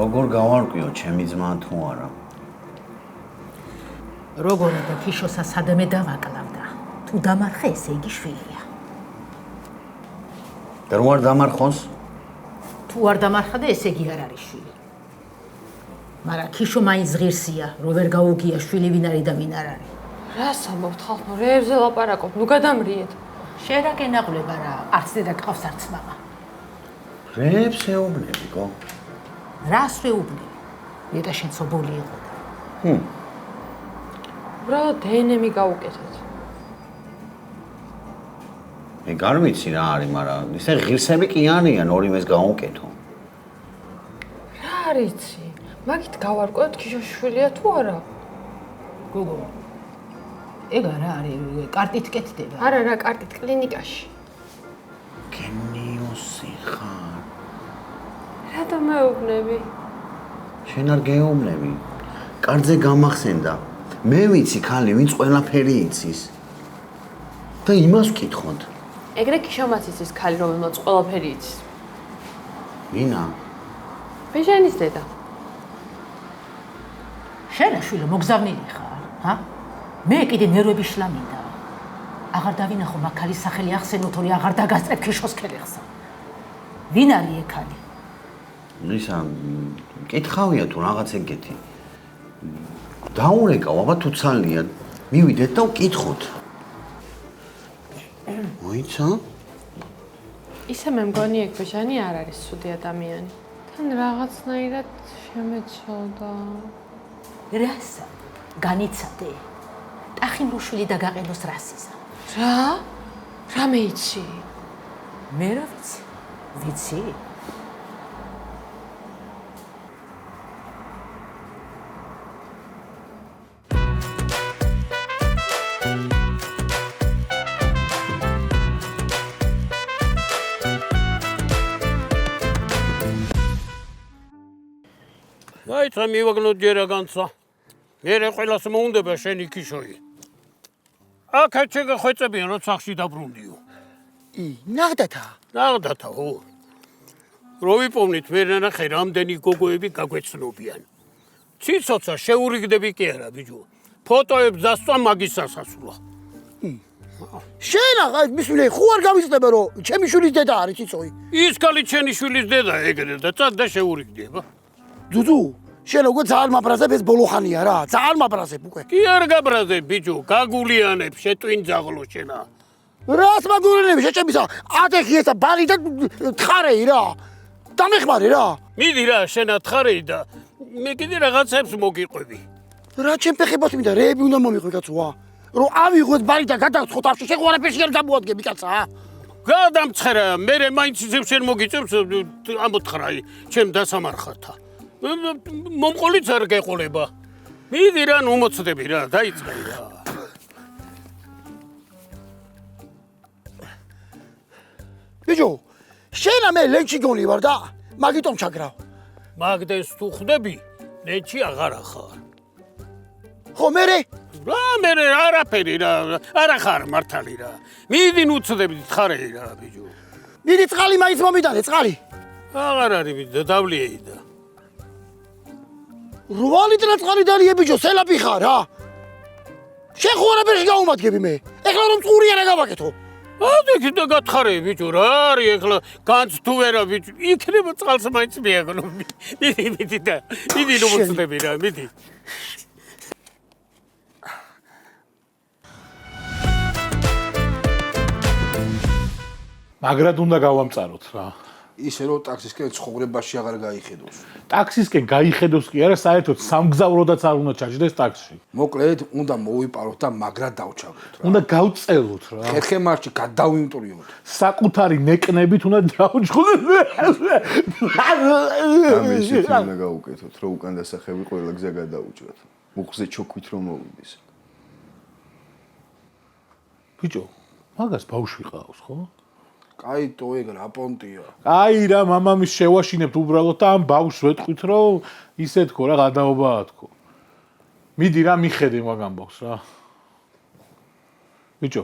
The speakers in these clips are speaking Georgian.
როგორ გავარკვიო ჩემი ძმა თუ არა? როგორ და ქიშოსა სადმე დავაკლავდა. თუ დამარხე, ესე იგი შვილია. და რო არ დამარხოს? თუ არ დამარხა და ესე იგი არ არის შვილი. მაგრამ ქიშო მაინც ღირსია, რომ ვერ გაუგია შვილი ვინ არის და ვინ არ არის. რას ამბობთ ხალხო, რეებზე ლაპარაკობ, ნუ გადამრიეთ. შენ რა გენაღვლება რა, არც დედა გყავს არც მამა. რეებს ეუბნები, გო? რას ვეუბნები? მეტა შენ ცობოლი იყო და. უბრალოდ დნმ გაუკეთეთ. მე არ ვიცი რა არის, მაგრამ ისე ღირსები კი არიან ორივეს გაუკეთო. რა არიცი? მაგით გავარკვევთ ქიშოშვილია თუ არა? გოგო. ეგ არა არის, კარტით კეთდება. არა, რა კარტით კლინიკაში. გენიოსი ხარ. რატო მეუბნები? შენ არ გეუბნები. კარზე გამახსენდა. მე ვიცი ხალი, ვინც ყველაფერი იცის. და იმას ვკითხოთ. ეგრე ქიშომაც იცის ხალი, რომელმაც ყველაფერი იცის. ვინა? ბეჟანის დედა. შენ შვილო მოგზავნილი ხარ, ჰა? მე კიდე ნერვები შლამინდა. აღარ დავინახო მაგალის სახელი ახსენო, თორე აღარ დაგასწრებ ქიშოს ქელეხსა. ვინ არის ეგ ხალი? ისა, მკითხავია თუ რაღაც ეგეთი. დაურეკავ, აბა თუ ცალია, მივიდეთ და ვკითხოთ. მოიცა? ისე მე მგონი ეგ ბეჟანი არ არის სუდი ადამიანი. თან რაღაცნაირად შემეცოდა. რასა? განიცადე. ტახიმრუშვილი დაგაყენოს რასიზა. რა? რა მეიცი? მე რა ვიცი? ვიცი? Այցա մի վգնոտ երագանցա, մեր է խելասը մոնդը բաշենի կիշոյի։ Ակ հաչեգը խոյծեբին ռոց աղշի դաբրունդիու։ Նաղդաթա։ Նաղդաթա, հո։ Ռովի պոմնիտ մերնանա խեր ամդենի գոգոյեբի կագվեցնոբիան։ Ցիցոցա շեուրիկ դեպի կերա բիջու։ Փոտոյებ զաստուան մագիսաս ասուլա։ Շեն աղա, միսուլե, խուար գավիստե բերո, չեմի շուլից դետա արի ցիցոյի։ Իսկալի չենի շուլից դեդա էգրել, դա ծած դա շեուրիկ դեբա։ Դուդու, շեն օգո ցալ մապրազե պես բոլոխանիա რა, ցալ մապրազե բուկե։ Կիար գաբրազե բիջու, կագուլիան է, շետուին ձաղլո շենա։ Ռաս մագուրենե, շեչեմիսա, ատեխի էսա բարի դա თხարեի რა։ Տամեխմարի რა։ Մի դիրա շենա თხարեի դա, մեկի դիրա գացեպս մոգի ყովի։ Რა չեմ պեխի բոս միտա, ռեբի ունա մոմի խոյկացու հա։ Რო ավի խոյց բարի դա գադա խոտավշի շեղ ուարա պեշի գեր գաբուատ գեբի կացա հա։ Գադամ ծխերա, մեր է մայնցի ձև շեն մոգի ծեպս ամոտ խրայի, չեմ դասամար խաթա։ Մոմկոլից արգ է խոլեբա։ Մի դիրան ումոց դեպի რა, դա իծկայի რა։ Բիջո, շեն ամե լենչի գոնի վար դա, մագիտոմ չագրավ։ Մագդես դու խդեբի, լեչի աղար ախար։ Խո մերը։ Რა մեր է արապերի რა, արախար մարդալի რა։ Մի դին ուց դեպի թխարեի რა, բիջու։ Նիրի ծղալի մայից մոմիդան է, ծղալի։ Աղար արի բիջու, դավլի էի դա։ Ռուվալի տնա ծղալի դալի է բիջո, սելա պիխար, հա։ Շեն խուարա պեշի գաումատ գեբի մե, էխլարում ծուրի երը գավակ էթո։ Ադեք դա գաթխարեի բիջու, ռար եխլա, կանց դու վերա բիջու, իքրի մծղալսը մայնց մի եղնում, մի դա, մի դին ուց դեպի რა, մի դին։ მაგრად უნდა გავამწაროთ რა. ისე რომ ტაქსისკენ ცხოვრებაში აღარ გაიხედოს. ტაქსისკენ გაიხედოს კი არა, საერთოდ სამგზავროდაც არ უნდა ჩაჯდეს ტაქსში. მოკლედ, უნდა მოვიპაროთ და მაგრად დავჩაგდოთ რა. უნდა გავწელოთ რა. ხერხემარში გადავიმტრიოთ. საკუთარი ნეკნებით უნდა დავჭხოთ. ამისით უნდა გავუკეთოთ, რომ უკან დასახები ყველა გზა გადაუჭრათ. მუხზე ჩოქვით რომ მოვიდეს. ბიჭო, მაგას ბავშვი ყავს, ხო? კაი ტოეგ რა პონტია. აი რა მამამის შევაშინებთ უბრალოდ და ამ ბავშვს ვეთქვით რომ ისე თქო რა გადაობაა თქო. მიდი რა მიხედე მაგ ამბავს რა. ბიჭო,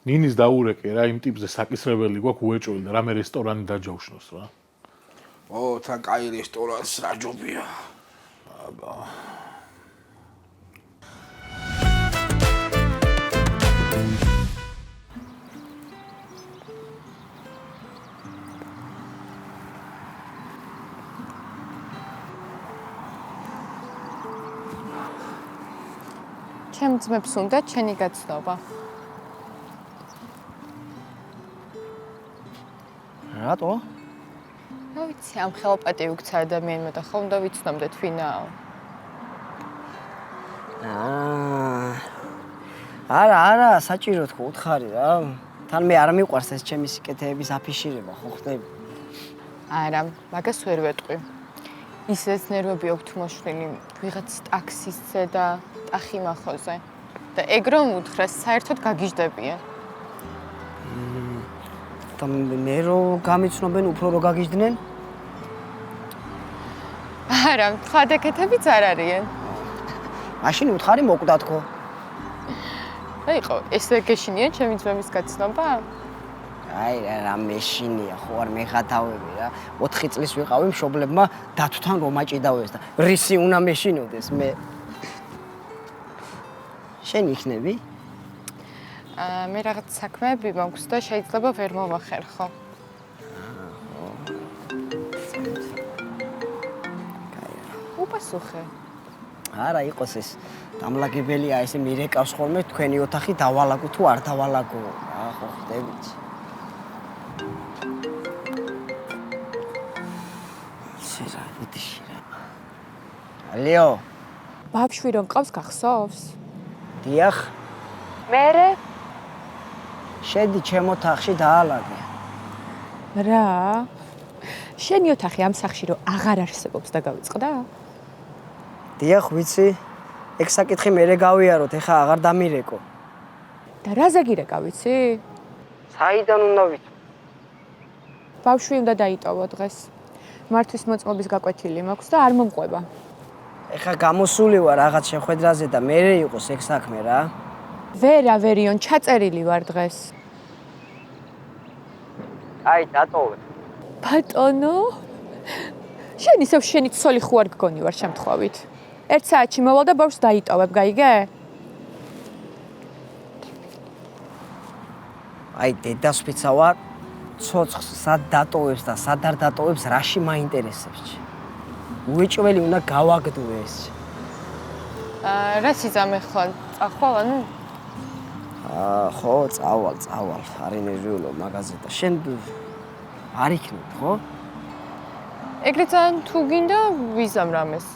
ნინის დაურეკე რა იმ ტიპზე საკისრებელი გვაქვს უეჭველი და რამე რესტორანი დაჯავშნოს რა. ო, თან კაი რესტორანს რა ჯობია. ჩემ ძმებს უნდა ჩენი გაცნობა. რატო? რა ვიცი, ამ ხელაპატი უქცა ადამიანმა და ხომ უნდა ვიცნობდეთ ვინაო. არა, საჭირო თქო, უთხარი რა. თან მე არ მიყვარს ეს ჩემი სიკეთეების აფიშირება, ხო ხდები? არა, მაგას ვერ ვეტყვი. ისეც ნერვები აქვს მოშლილი ვიღაც ტაქსისტზე და ტახიმახოზე. და ეგ რომ უთხრეს, საერთოდ გაგიჟდებიან. და მე რო გამიცნობენ უფრო რო გაგიჟდნენ? არა, ხადეკეთებიც არ არიან. მაშინ უთხარი მოკვდა თქო. აიყო, ესე გეშინიან ჩემი ძმების გაცნობა? აი რა მეშინია, ხო არ მეხათავები რა. 4 წლის ვიყავი მშობლებმა დათვთან რომ აჭიდავეს და რისი უნდა მეშინოდეს მე. შენ იქნები? მე რაღაც საქმეები მაქვს და შეიძლება ვერ მოვახერხო. უპასუხე. არა, იყოს ეს დამლაგებელია, ესე მირეკავს ხოლმე თქვენი ოთახი დავალაგო თუ არ დავალაგო. რა ხო ხდებით? შეიძლება ვიტიში რა. ალიო. ბავშვი რომ ყავს გახსოვს? დიახ. მერე შედი ჩემ ოთახში დაალაგე. რა? შენი ოთახი ამ სახში რომ აღარ არსებობს და გავიწყდა? დიახ, ვიცი. ეგ საკითხი მერე გავიაროთ, ეხა აღარ დამირეკო. და რა ზაგირეკა ვიცი? საიდან უნდა ვიცი? ბავშვი უნდა დაიტოვო დღეს. მართვის მოწმობის გაკვეთილი მაქვს და არ მომყვება. ეხა გამოსული ვარ რაღაც შეხვედრაზე და მერე იყოს ეგ საქმე რა. ვერიონ, ჩაწერილი ვარ დღეს. აი, დატოვე. ბატონო? შენ ისევ შენი ცოლი ხო არ გგონი ვარ შემთხვევით. 1 საათში მოვალ და ბავშვს დაიტოვებ, გაიგე? აი, დედას ვიცა ვარ, ცოცხს სად დატოვებს და სად არ დატოვებს, რაში მაინტერესებს. უეჭველი უნდა გავაგდო ეს. რა სიძამე ხო? წახვალ ანუ? ხო, წავალ. არ ინერვიულობ მაგაზე და შენ არ იქნებ, ხო? ეგრე ძალიან თუ გინდა ვიზამ რამეს.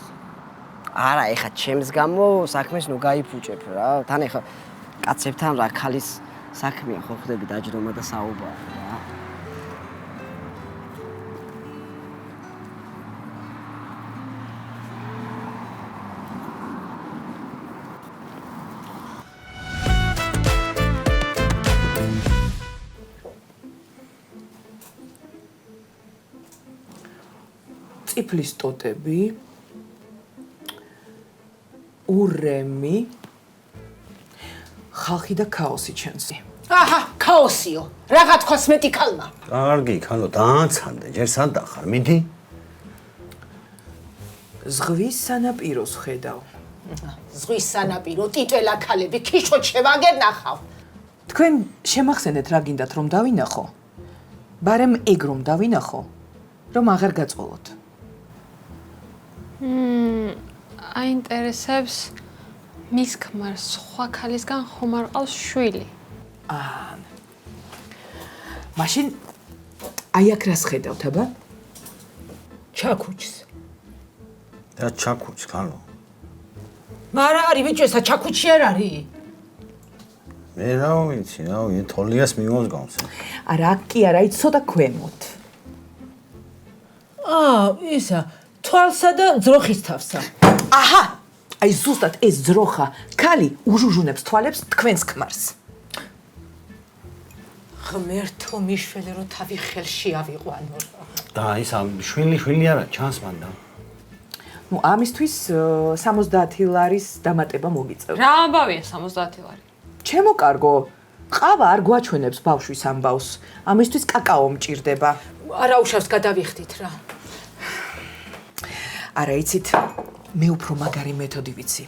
არა, ეხა ჩემს გამო საქმეს ნუ გაიფუჭებ რა. თან ეხა კაცებთან რა ქალის საქმეა, ხო ხდები დაჯდომა და საუბარი რა. წიფლის ტოტები, ურემი, ხალხი და ქაოსი ჩემსი. აჰა, ქაოსიო. რაღა თქვას მეტი ქალმა. კარგი, ქალო, დაანცანდე, ჯერ სად დახარ, მიდი. ზღვის სანაპიროს ხედავ. ზღვის სანაპირო, ტიტველა ქალები, ქიშვოთ შევაგერ ნახავ. თქვენ შემახსენეთ რა გინდათ რომ დავინახო? ბარემ ეგ რომ დავინახო, რომ აღარ გაწოლოთ. აინტერესებს მის ქმარს სხვა ქალისგან ხომ არ ყავს შვილი? მაშინ აი აქ რას ხედავთ, აბა? ჩაქუჩს. რა ჩაქუჩს, ქალო? მარა არის ბიჭო, ესა ჩაქუჩი არ არის? მე რა ვიცი, თოლიას მიმოსგავს. არა, აქ კი არა, იცოდა ქვემოთ. ისა, თვალსა და ძროხის თავსა. აჰა! აი ზუსტად ეს ძროხა, ქალი უჟუჟუნებს თვალებს თქვენს ქმარს. ღმერთო მიშველი რომ თავი ხელში ავიყვანო. და ისა შვილი არა, ჩანს მანდა. ნუ ამისთვის 70 ლარის დამატება მოგიწევ. რა ამბავია 70 ლარი? ჩემო კარგო, ყავა არ გვაჩვენებს ბავშვის ამბავს. ამისთვის კაკაო მჭირდება. არა უშავს გადავიხდით რა. არა იცით, მე უფრო მაგარი მეთოდი ვიცი.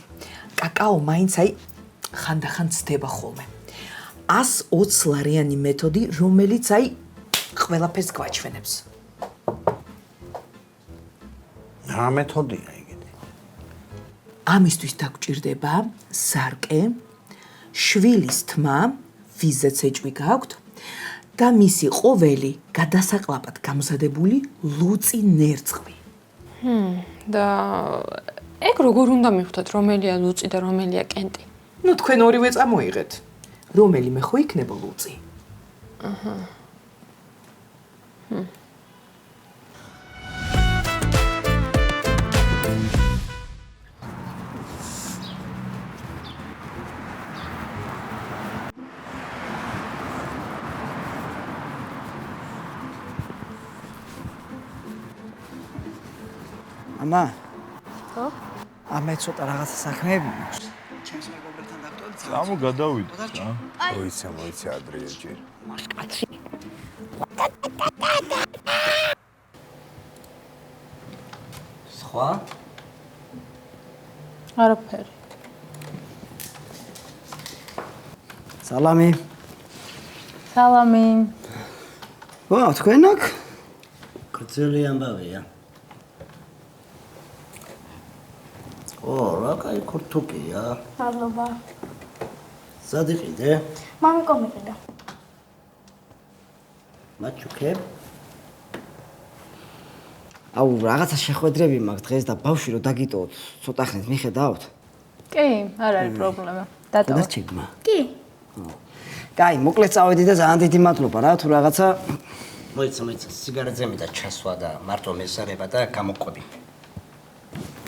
კაკაო მაინც აი ხანდახან ცდება ხოლმე. 120 ლარიანი მეთოდი, რომელიც აი ყველაფერს გვაჩვენებს. რა მეთოდია იგივე? ამისთვის დაგჭირდება სარკე, შვილის თმა, ვიზაც ეჭვი გაქვთ და მისი ყოველი გადასაყლაპად გამზადებული ლუწი ნერწყვი. და ეგ როგორ უნდა მიხვდეთ, რომელია ლუწი და რომელია კენტი? ნუ თქვენ ორივე წამოიღეთ. რომელიმე ხო იქნება ლუწი? აჰა. ამა? ხო? ამე ცოტა რაღაცა საქმეები მაქვს. ჩემს მეგობრებთან დაგტოვეთ. წამო გადავიდეთ რა. მოიცა ადრეა ჯერ. მასკაცი. სხვა? არაფერი. სალამი. სალამი. ვა, თქვენ აქ? გრძელი ამბავია. რა კაი ქორთუკია. მადლობა. სად იყიდე? მამიკო მიყიდა. მაჩუქებ? აუ, რაღაცა შეხვედრები მაქვს დღეს და ბავშვი რო დაგიტოვოთ, ცოტა ხნით მიხედავთ? კი, არ არის პრობლემა. დატოვა. დარჩება. კი. კაი, მოკლედ წავედი და ძალიან დიდი მადლობა რა, თუ რაღაცა მოიცა, სიგარეტზე მიდა ჩასვა და მარტო მესარება და გამოყვები.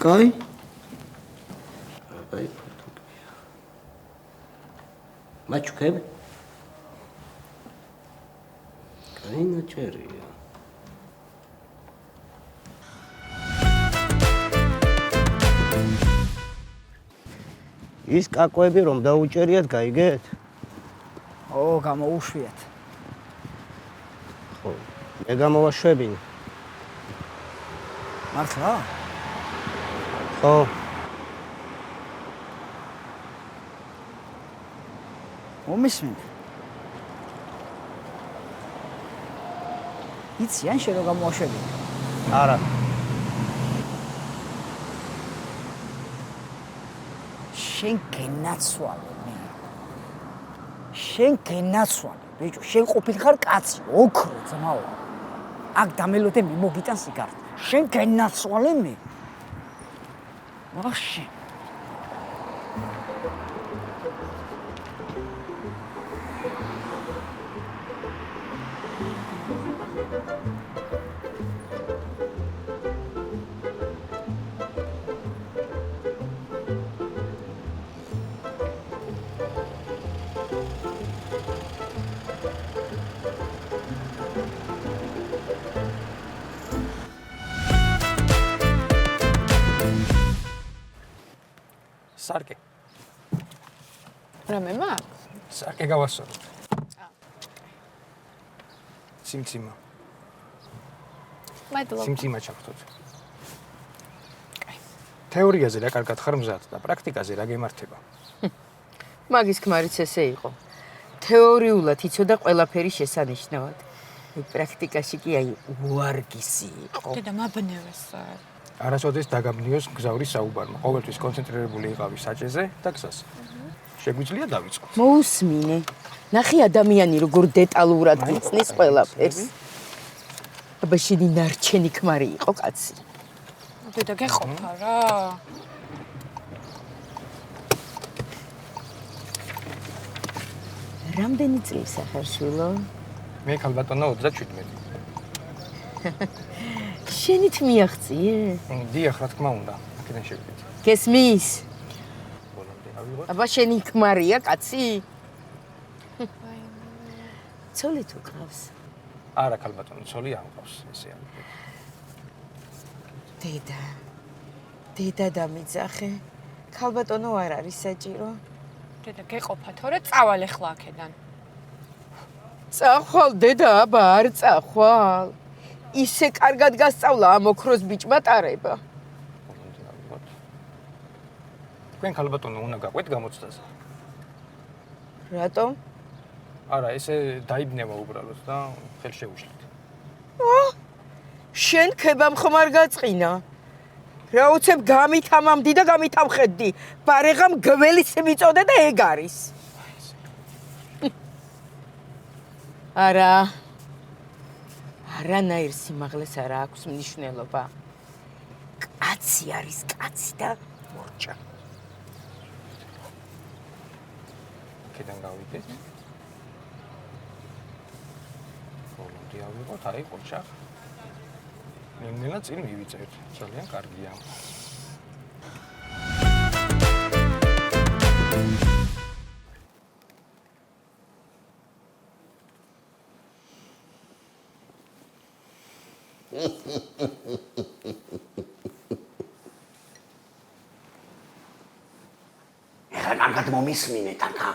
კაი. მაჩუქებ? კაი ნაჭერია. ის კაკოები რომ დაუჭერიათ, გაიგეთ? ო, გამოუშვიათ. ხო, მე გამოვაშვებინე. მართლა? ხო. მომისმენ. იცი ან შე რო გამოაშვებინე? არა. შენ გენაცვალე მე. შენ გენაცვალე, ბიჭო, შენ ყოფილხარ კაცი, ოქრო ძმაო. აქ დამელოდე მიმოგიტან სიგარეტ. შენ გენაცვალე მე. ვახში. სარკე. რამე მაქვს? სარკე გავასწოროთ. სიმციმა. მადლობა. სიმციმა ჩაგხდოთ. კაი. თეორიაზე რა კარგად ხარ მზად და პრაქტიკაზე რა გემართება? მაგის ქმარიც ესე იყო. თეორიულად იცოდა ყველაფერი შესანიშნავად. პრაქტიკაში კი აი უარგისი იყო. დედა მაბნევეს. არასოდეს დაგაბნიოს გზავრის საუბარმა. ყოველთვის კონცენტრირებული იყავი საჭეზე და გზას. შეგვიძლია დავიწყოთ. მოусმინე. ნახე ადამიანი როგორ დეტალურად ვიცნის ყველაფერს. აბა შენი ნარჩენი ქმარი იყო კაცი. დედა გეყოფა რა. რამდენი წლისა ხარ შვილო? მე ქალბატონო 37. შენით მიაღწიე? დიახ, რა თქმა უნდა. აქედან შევიდეთ. გესმის? აბა შენი ქმარია კაცი? ცოლი თუ ყავს? არა ქალბატონო, ცოლი არ ყავს, ესე არის. დედა დამიძახე. ქალბატონო არ არის საჭირო. დედა გეყოფა თორე წავალ ახლა აქედან. წახვალ დედა, აბა არ წახვალ. ისე კარგად გასწავლა ამ ოქროს ბიჭმა ტარება. თქვენ ქალბატონო უნდა გაყვეთ გამოცდაზე. რატომ? არა, ესე დაიბნება უბრალოდ და ხელს შეუშლით. შენ ქებამ ხომ არ გაწყინა? რა უცებ გამითამამდი და გამითამხედდი. ბარეღამ გველის მიწოდე და ეგ არის. არა. არანაირ სიმაღლეს არ აქვს მნიშვნელობა. კაცი არის კაცი და მორჭა. კედან გავიდეთ. ბოლომდე ავიღოთ, აი ყურჩა. ნელა წინ მივიწერთ. ძალიან კარგია. ეხლა კარგად მომისმინეთ აკა.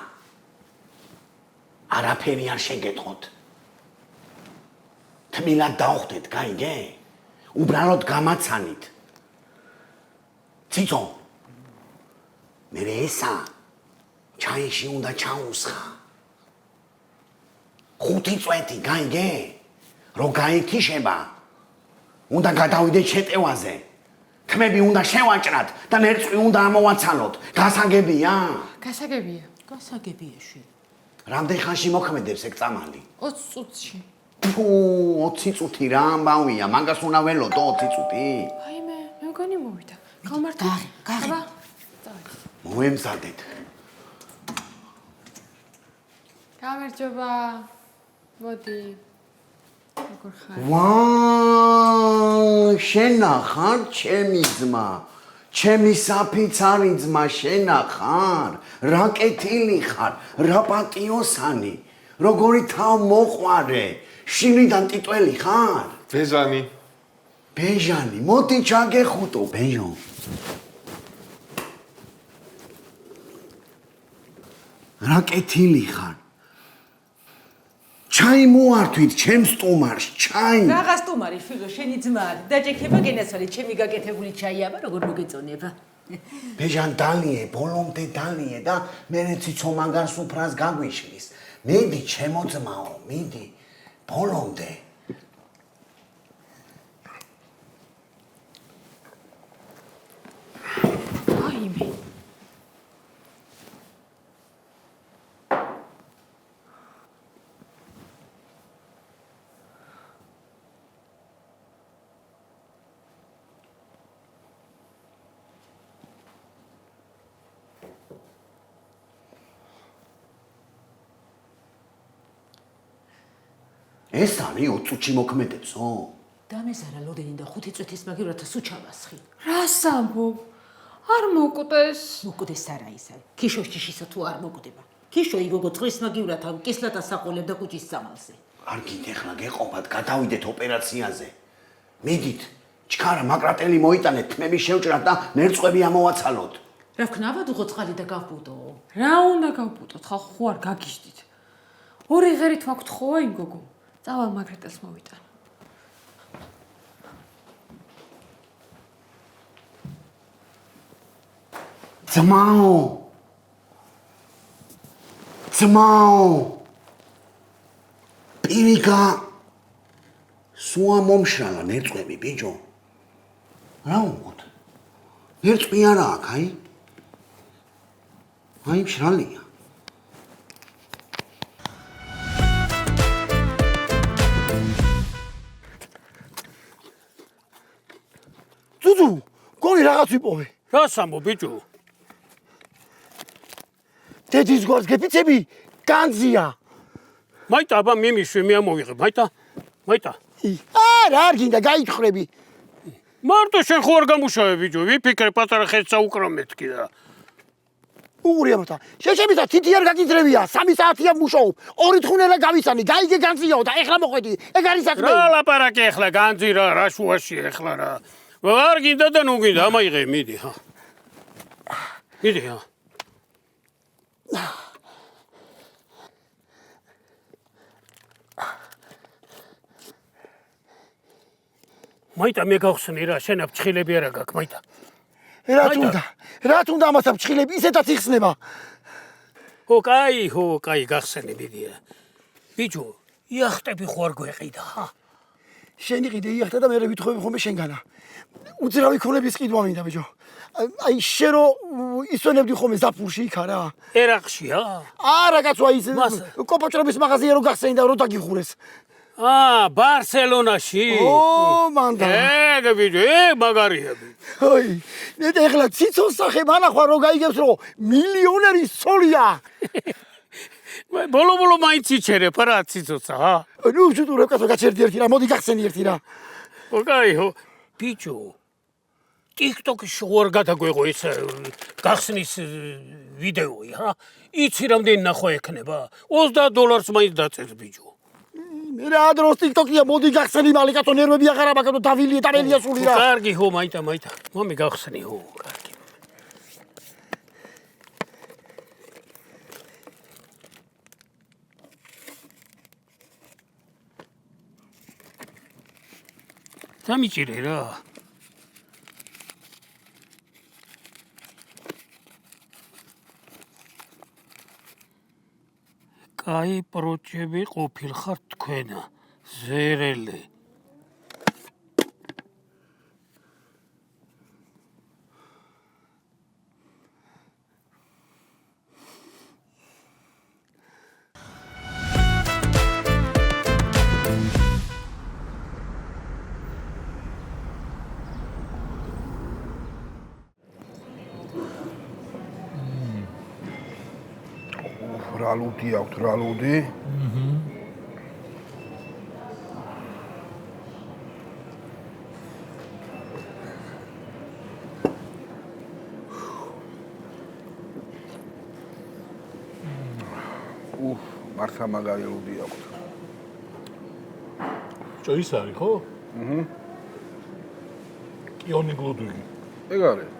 არაფერი არ შეგეთხოთ. თმილად დავხვდეთ, გაიგე? უბრალოდ გამაცანით. ციცო. მე ესა ჩაიში უნდა ჩაუსხა. 5 წვეთი, გაიგე? რო გაიქიშება, უნდა გადავიდეთ შეტევაზე. თმები უნდა შევაჭრათ და ნერწყვი უნდა ამოვაცალოთ. გასაგებია? გასაგებია. გასაგებია შენ. რამდენ ხანში მოქმედებს ეგ წამალი? 20 წუთში. ფუ, 20 წუთი რა ამბავია, მაგას უნდა ველოდო 20 წუთი. აი მე მგონი მოვიდა. გამართა. გაღი. მოემზადეთ. გამარჯობა. მოდი. როგორ ხარ? ვაუ, შენ ახარ ჩემი ძმა. ჩემი საფიცარი ძმა შენ ახარ. რა კეთილი ხარ, რა პატიოსანი. როგორი თავ მოყვარე. შინიდან ტიტველი ხარ? ბეჟანი. ბეჟანი, მოდი ჩაგეხუტო, ბეჟო. რა კეთილი ხარ. ჩაი მოართვით ჩემ სტუმარს, ჩაი. რაღა სტუმარი, შვილო, შენი ძმა არის. დაჭექება გენაცვალე, ჩემი გაკეთებული ჩაი აბა, როგორ მოგეწონება. ბეჟან დალიე, ბოლომდე დალიე და მერე ციცო მაგარ სუფრას გაგვიშლის. მიდი ჩემო ძმაო, მიდი. ბოლომდე. აიმე. ეს არის 20 წუთში მოქმედებსო? დამეზარა ლოდენი და 5 წუთის მაგივრათა სუჩავასხი. რას ამბობ? არ მოკვდეს. მოკვდეს არა ისა. ქიშოში შისა თუ არ მოკვდება. ქიშო იგოგო წყლის მაგივრათა კისლად ასაყოლებდა კუჭის სამალზე. არ გინდ ახლა გეყოფათ, გადავიდეთ ოპერაციაზე. მიდით, ჩქარა მაკრატელი მოიტანეთ, თმები შევჭრათ და ნერწყვები ამოვაცალოთ. რა ვქნა, ავადუღო წყალი და გავბუდო. რა უნდა გავბუდოთ, ხალხო ხო არ გაგიჟდით. ორი ღერით მაქვთ ხო აი გოგო? წავალ მაგრატელს მოვიტან. ძმაო. ძმაო. პირიკა სუა მომშალა ნერწყვები, ბიჭო. რა უმოთ? ნერწყვი არა აქ, აი. აი მშრალია. ძუძუ, გონი რაღაც ვიპოვე. რას ამბობ, ბიჭო? დედის გვარს გეფიცები, განძია. მაიტა აბა მიმიშვი, მე ამოვიღე, მაიტა. არა, არ გინდა გაითხრები. მარტო შენ ხო არ გამუშავე, ბიჭო, ვიფიქრე პატარა ხელსა უკრა მეთქი და. უღურია მოთა. შეშებისა თითი არ გაგიძლებია, 3 საათია მუშაობ. 2 თხუნელა გავიცანი, გაიგე განძიაო და ეხლა მოყვედი. ეგ არის საქმე. რა ლაპარაკი ეხლა განძი რა შუაში ეხლა რა. არ გინდა და ნუ გინდა, ამაიღე, მიდი, ჰა. მიდი, ჰა. მაიტა მე გავხსნი რა, შენ აფრთხილები არა გაქვს, მაიტა. რა თუნდა ამასაც ჭხილები ისედაც იხსნება. ხო, კაი, გახსენებიდია. ბიჭო, იახტები ხო არ გვეყიდა, ხა? შენი ყიდე იახტა და მე ვითხოვები ხოლმე შენგანა. უძრავი ქონების ყიდვა მინდა ბიჭო. აი შენ რო ისვენებდი ხოლმე ზაფხულში იქ არა? ერაყშია? არა კაცო, აი კოპოჭრების მაღაზია რო გახსენი და რო დაგიხურეს. ბარსელონაში. მანდა. ბიჭო, მაგარია. ოი, მე ეხლა ციცოს სახე მანახვა რო გაიგებს რომ მილიონერი სოლია. ბოლო მაინც იჩერებ რა ციცოცა, ჰა? ნუ შუტურებ კაცო, გაჩერდი ერთი რა, მოდი გახსენი ერთი რა. კაი, ბიჭო. TikTok-ში ვარ გადაგვეღო ეს გახსნის ვიდეოი, რა. იცი რამდენი ნახვა ექნება? $20 მაინც დაწეს ბიჭო. მე რა დროს TikTok-ია, მოდი გახსენი მალე კაცო, ნერვები აღარ აბაგო, დავილია და მელია სული რა. კარგი, ხო, მაიტა. მომი გახსნი, ხო, კარგი. დამიჭირე რა. კაი პროჭები ყოფილხართ თქვენა ზერელი. რა ლუდი აქვს, რა ლუდი? მართლა მაგარი ლუდი აქვს. ბიჭო, ის არის, ხო? კიონი გლუდვიგი. ეგ არის.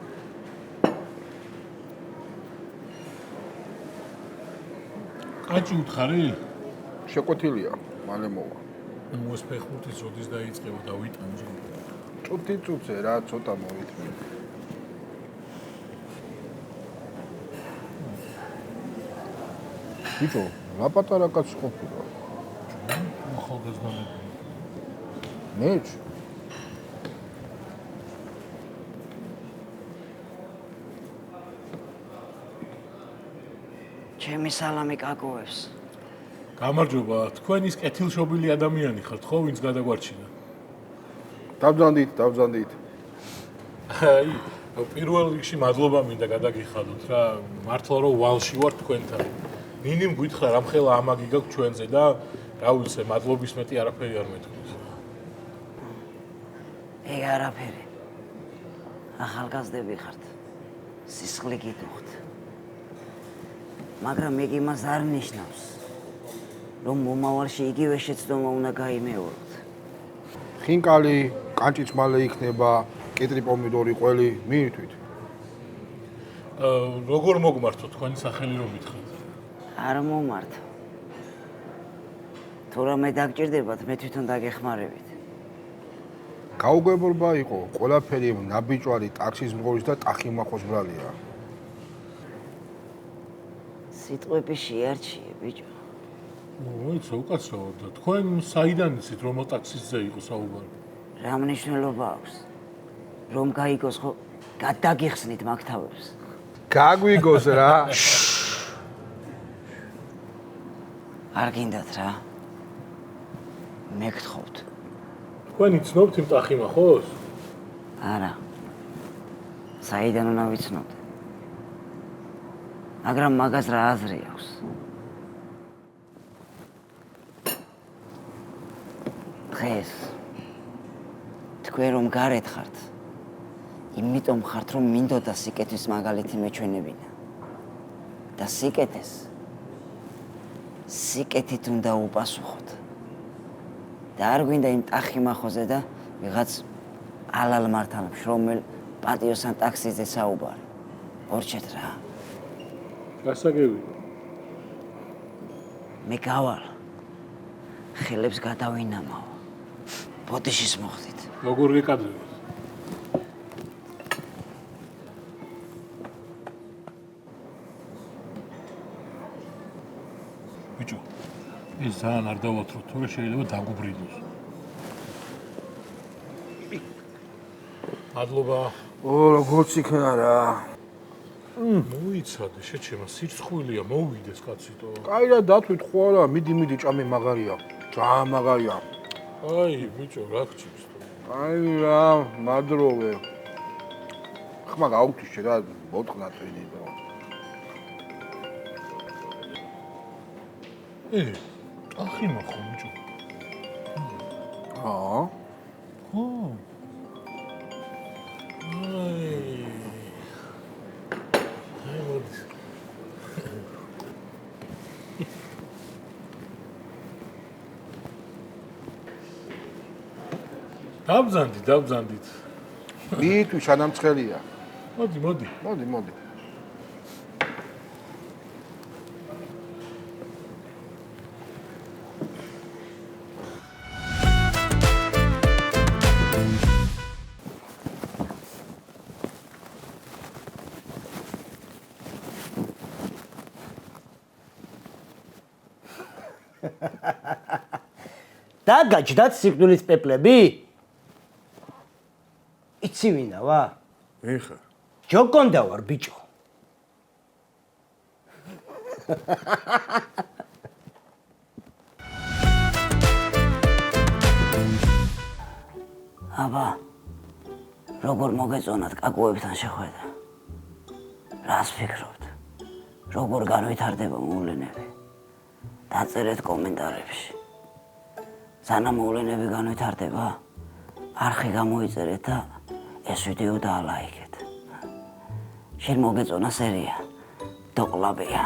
კაჭი უთხარი? შეკვეთილია, მალე მოვა. ნუ ეს ფეხბურთის როდის დაიწყება და ვიტანჯი. წუთი რა, ცოტა მოვითმე. ბიჭო, რა პატარა კაცი ყოფილა? ახალგაზრდები. მეც? ჩემი სალამი კაკოებს. გამარჯობა, თქვენ ის კეთილშობილი ადამიანი ხართ, ხო, ვინც გადაგვარჩინა? დავძანდით. აი, პირველ რიგში მადლობა მინდა გადაგიხადოთ რა, მართლა რომ ვალში ვარ თქვენთან. ნინიმ გითხრა რამხელა ამაგი გაქვს ჩვენზე და რა ვიცი, მადლობის მეტი არაფერი არ მეთქვით. ეგ არაფერი. ახალგაზრდები ხართ. სისხლი გიტუხთ. მაგრამ ეგ იმას არ ნიშნავს, რომ მომავალში იგივე შეცდომა უნდა გაიმეოროთ. ხინკალი, კანჭიც მალე იქნება, კიტრი პომიდორი ყველი, მიირთვით. როგორ მოგმართო თქვენი სახელი რომ მითხრათ? არ მომართ. თუ რამე დაგჭირდებათ, მე თვითონ დაგეხმარებით. გაუგებრობა იყო, ყველაფერი ნაბიჯვარი, ტაქსის მღერის და ტახიმახოს ბრალია. სიტყვები შეარჩიე, ბიჭო. მოიცა უკაცრავად და თქვენ საიდან იცით რომ ტაქსისზე იყო საუბარი? რა მნიშვნელობა აქვს? რომ გაიგოს ხო გადაგიხსნით მაგ თავებს. გაგვიგოს რა. არ გინდათ რა. მე გთხოვთ. თქვენ იცნობთ იმ ტახიმახოს? არა. საიდან უნდა ვიცნობთ? მაგრამ მაგას რა აზრი აქვს? დღეს თქვენ რომ გარეთ ხართ, იმიტომ ხართ რომ მინდოდა სიკეთის მაგალითი მეჩვენებინა. და სიკეთით უნდა უპასუხოთ. და არ გვინდა იმ ტახიმახოზე და ვიღაც ალალ მართალ მშრომელ პატიოსან ტაქსიზე საუბარი. ორჩეთ რა. გასაგები. მე გავალ. ხელებს გადავინამავ. ბოდიშის მოხდით. როგორ გეკადრებთ? ეს ძალიან არ დავათროთ, თორე შეიძლება დაგუბრიდოს. მადლობა. როგორც იქნა რა. მოიცადე, შეჩემა სირცხვილია, მოვიდეს კაციტო. კაირად დათვით ხო არა, მიდი ჭამე მაგარია. ძალიან მაგარია. აი, ბიჭო, რა გჭირს? აი რა, მადროვე. ხმა გაუქიშე რა, მოტყნათ ვიდი და. ტახი მახო, ბიჭო. აა? ხო. აი. დავბზანდით. მითვი შანამწყელია. მოდი. მოდი. და გაჭდათ სიკვდილის პეპლები? იცი ვინა ვარ? მე ხარ. ჯოკონდა ვარ, ბიჭო. აბა, როგორ მოგეწონათ კაკუებთან შეხვედრა? რას ფიქრობთ? როგორ განვითარდება მოვლენები? დაწერეთ კომენტარებში. სანამ მოვლენები განვითარდება, არხი გამოიწერეთ და ეს ვიდეო დაალაიქეთ. შენ მოგეწონა სერია? დოყლაბია.